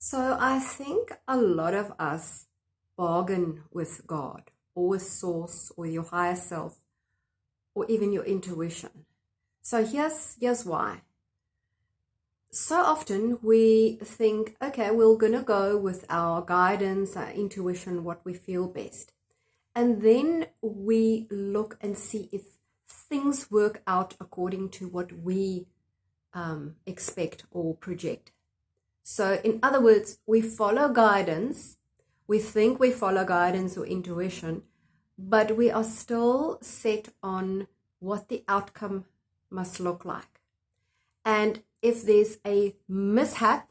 So I think a lot of us bargain with God or with Source or your higher self or even your intuition. So here's why. So often we think, okay, we're going to go with our guidance, our intuition, what we feel best. And then we look and see if things work out according to what we expect or project. So in other words, we follow guidance, we think we follow guidance or intuition, but we are still set on what the outcome must look like. And if there's a mishap,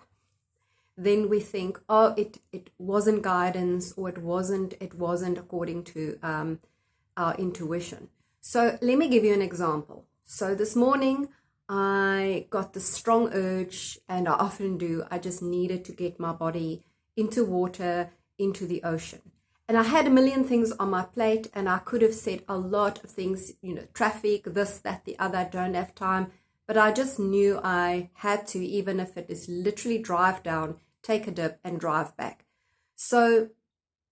then we think, oh, it wasn't guidance, or it wasn't according to our intuition. So let me give you an example. So this morning, I got this strong urge, and I often do, I just needed to get my body into water, into the ocean. And I had a million things on my plate, and I could have said a lot of things, traffic, this, that, the other, don't have time. But I just knew I had to, even if it is literally drive down, take a dip and drive back. So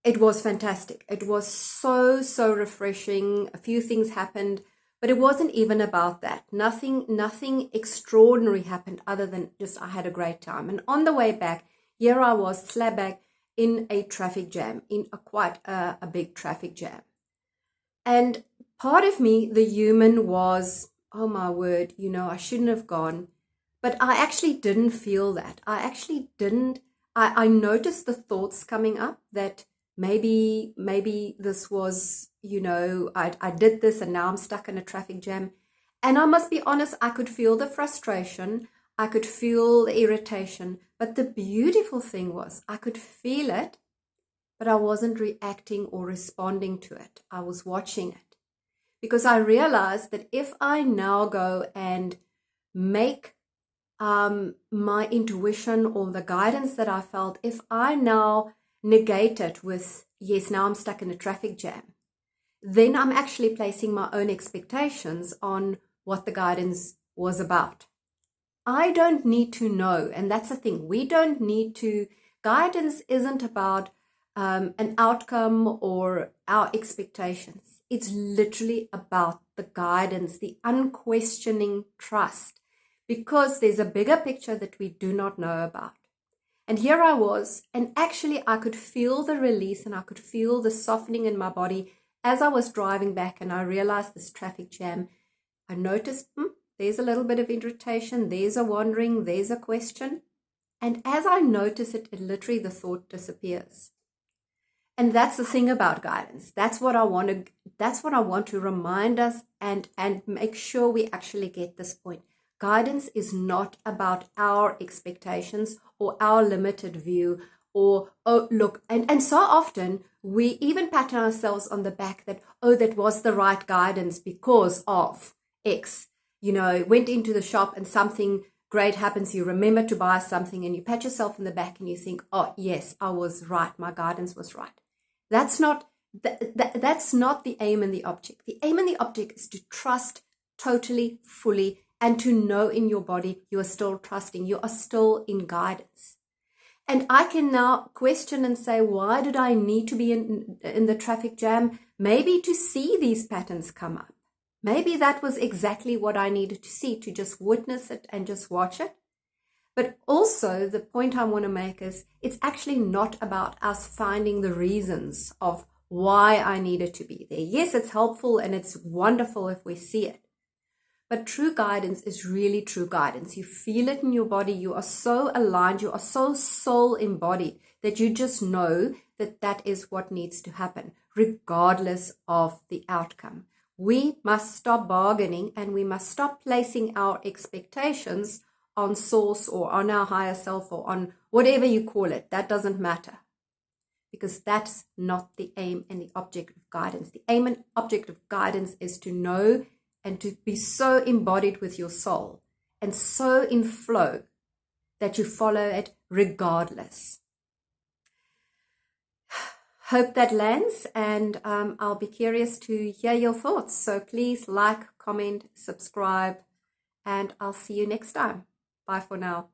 it was fantastic. It was so refreshing. A few things happened. But it wasn't even about that. Nothing extraordinary happened other than just I had a great time. And on the way back, here I was slap back in a traffic jam, in quite a big traffic jam. And part of me, the human, was, oh my word, I shouldn't have gone. But I actually didn't feel that. I actually didn't. I noticed the thoughts coming up that maybe this was, I did this and now I'm stuck in a traffic jam. And I must be honest, I could feel the frustration. I could feel the irritation. But the beautiful thing was I could feel it, but I wasn't reacting or responding to it. I was watching it. Because I realized that if I now go and make my intuition or the guidance that I felt, if I now negate it with, yes, now I'm stuck in a traffic jam, then I'm actually placing my own expectations on what the guidance was about. I don't need to know, and that's the thing, we don't need to. Guidance isn't about an outcome or our expectations. It's literally about the guidance, the unquestioning trust, because there's a bigger picture that we do not know about. And here I was, and actually I could feel the release and I could feel the softening in my body as I was driving back, and I realized this traffic jam. I noticed, there's a little bit of irritation, there's a wandering, there's a question. And as I notice it, literally the thought disappears. And that's the thing about guidance. That's what I want to remind us and make sure we actually get this point. Guidance is not about our expectations or our limited view or, oh, look. And so often we even pat ourselves on the back that, oh, that was the right guidance because of X. Went into the shop and something great happens. You remember to buy something and you pat yourself in the back and you think, oh, yes, I was right. My guidance was right. That's not the aim and the object. The aim and the object is to trust totally, fully, and to know in your body you are still trusting, you are still in guidance. And I can now question and say, why did I need to be in the traffic jam? Maybe to see these patterns come up. Maybe that was exactly what I needed to see, to just witness it and just watch it. But also the point I want to make is it's actually not about us finding the reasons of why I needed to be there. Yes, it's helpful and it's wonderful if we see it. But true guidance is really true guidance. You feel it in your body. You are so aligned. You are so soul embodied that you just know that that is what needs to happen, regardless of the outcome. We must stop bargaining and we must stop placing our expectations on Source or on our higher self or on whatever you call it. That doesn't matter, because that's not the aim and the object of guidance. The aim and object of guidance is to know and to be so embodied with your soul and so in flow that you follow it regardless. Hope that lands, and I'll be curious to hear your thoughts. So please like, comment, subscribe, and I'll see you next time. Bye for now.